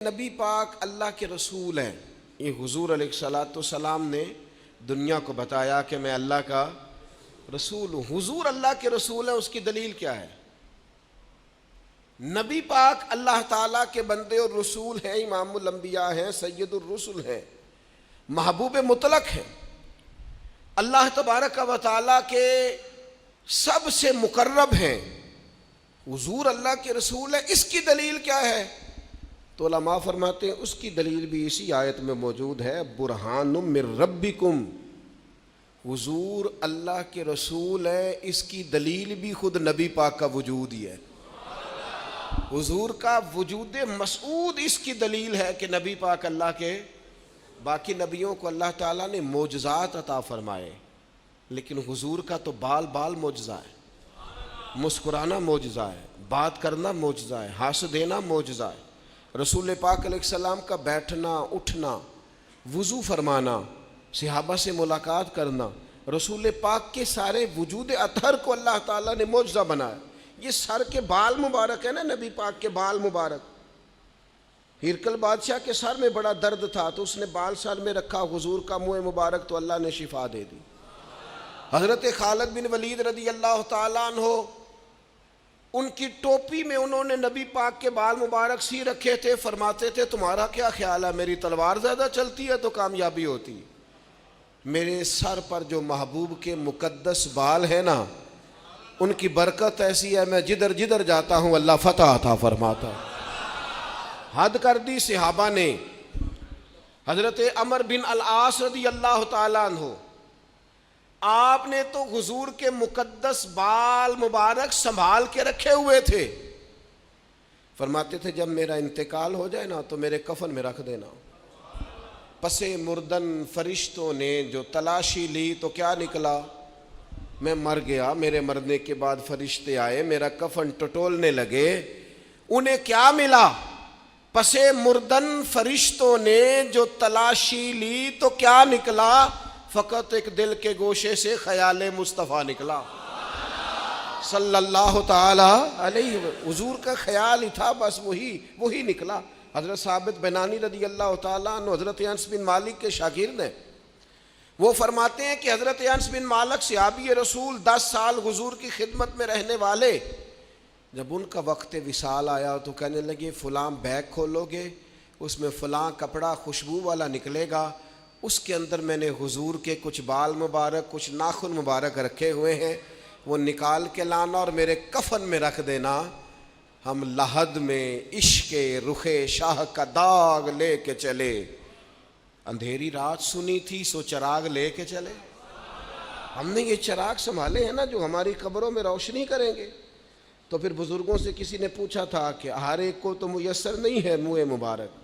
نبی پاک اللہ کے رسول ہیں. یہ حضور علیہ الصلاۃ والسلام نے دنیا کو بتایا کہ میں اللہ کا رسول ہوں. حضور اللہ کے رسول ہیں، اس کی دلیل کیا ہے؟ نبی پاک اللہ تعالیٰ کے بندے اور رسول ہیں، امام الانبیاء ہیں، سید الرسل ہیں، محبوب مطلق ہیں، اللہ تبارک و تعالیٰ کے سب سے مقرب ہیں. حضور اللہ کے رسول ہیں، اس کی دلیل کیا ہے؟ تو علماء فرماتے ہیں اس کی دلیل بھی اسی آیت میں موجود ہے، برہان من ربکم. حضور اللہ کے رسول ہے، اس کی دلیل بھی خود نبی پاک کا وجود ہی ہے. حضور کا وجود مسعود اس کی دلیل ہے کہ نبی پاک اللہ کے، باقی نبیوں کو اللہ تعالیٰ نے معجزات عطا فرمائے، لیکن حضور کا تو بال بال معجزہ ہے. مسکرانا معجزہ ہے، بات کرنا معجزہ ہے، ہنس دینا معجزہ ہے. رسول پاک علیہ السلام کا بیٹھنا، اٹھنا، وضو فرمانا، صحابہ سے ملاقات کرنا، رسول پاک کے سارے وجود اطہر کو اللہ تعالیٰ نے معجزہ بنایا. یہ سر کے بال مبارک ہے نا، نبی پاک کے بال مبارک. ہرقل بادشاہ کے سر میں بڑا درد تھا تو اس نے بال سر میں رکھا، حضور کا منہ مبارک تو اللہ نے شفا دے دی. حضرت خالد بن ولید رضی اللہ تعالیٰ عنہ، ان کی ٹوپی میں انہوں نے نبی پاک کے بال مبارک سی رکھے تھے. فرماتے تھے تمہارا کیا خیال ہے، میری تلوار زیادہ چلتی ہے تو کامیابی ہوتی؟ میرے سر پر جو محبوب کے مقدس بال ہیں نا، ان کی برکت ایسی ہے، میں جدھر جدھر جاتا ہوں اللہ فتح عطا فرماتا. حد کر دی صحابہ نے. حضرت عمر بن العاص رضی اللہ تعالیٰ عنہ، آپ نے تو حضور کے مقدس بال مبارک سنبھال کے رکھے ہوئے تھے. فرماتے تھے جب میرا انتقال ہو جائے نا تو میرے کفن میں رکھ دینا. پس مردن فرشتوں نے جو تلاشی لی تو کیا نکلا؟ میں مر گیا. میرے مرنے کے بعد فرشتے آئے، میرا کفن ٹٹولنے لگے. انہیں کیا ملا؟ پس مردن فرشتوں نے جو تلاشی لی تو کیا نکلا؟ فقط ایک دل کے گوشے سے خیال مصطفیٰ نکلا صلی اللہ تعالی علیہ وسلم. حضور کا خیال ہی تھا، بس وہی نکلا. حضرت ثابت بنانی رضی اللہ تعالیٰ عنہ حضرت انس بن مالک کے شاگرد ہیں. وہ فرماتے ہیں کہ حضرت انس بن مالک صحابی رسول 10 سال حضور کی خدمت میں رہنے والے، جب ان کا وقت وصال آیا تو کہنے لگے فلاں بیگ کھولو گے، اس میں فلاں کپڑا خوشبو والا نکلے گا، اس کے اندر میں نے حضور کے کچھ بال مبارک، کچھ ناخن مبارک رکھے ہوئے ہیں، وہ نکال کے لانا اور میرے کفن میں رکھ دینا. ہم لحد میں عشق رخ شاہ کا داغ لے کے چلے، اندھیری رات سنی تھی سو چراغ لے کے چلے. ہم نے یہ چراغ سنبھالے ہیں نا جو ہماری قبروں میں روشنی کریں گے. تو پھر بزرگوں سے کسی نے پوچھا تھا کہ ہر ایک کو تو میسر نہیں ہے منہ مبارک،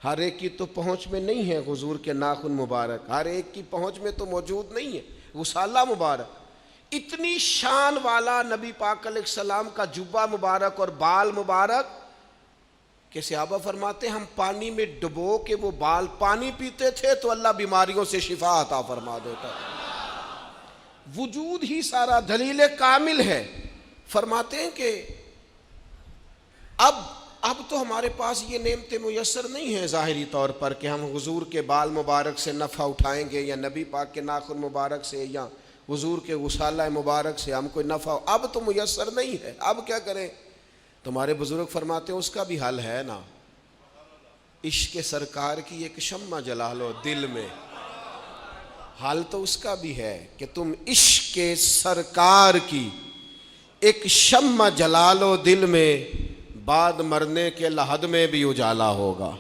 ہر ایک کی تو پہنچ میں نہیں ہے حضور کے ناخن مبارک، ہر ایک کی پہنچ میں تو موجود نہیں ہے وصالہ مبارک. اتنی شان والا نبی پاک علیہ السلام کا جبہ مبارک اور بال مبارک کہ صحابہ فرماتے ہم پانی میں ڈبو کے وہ بال پانی پیتے تھے تو اللہ بیماریوں سے شفا عطا فرما دیتا. وجود ہی سارا دلیل کامل ہے. فرماتے ہیں کہ اب تو ہمارے پاس یہ نعمتیں میسر نہیں ہیں ظاہری طور پر کہ ہم حضور کے بال مبارک سے نفع اٹھائیں گے یا نبی پاک کے ناخن مبارک سے یا حضور کے غسالہ مبارک سے ہم کوئی نفع، اب تو میسر نہیں ہے. اب کیا کریں؟ تمہارے بزرگ فرماتے ہیں اس کا بھی حل ہے نا، عشق سرکار کی ایک شمع جلا لو دل میں. حال تو اس کا بھی ہے کہ تم عشق سرکار کی ایک شمع جلا لو دل میں، بعد مرنے کے لحد میں بھی اجالا ہوگا.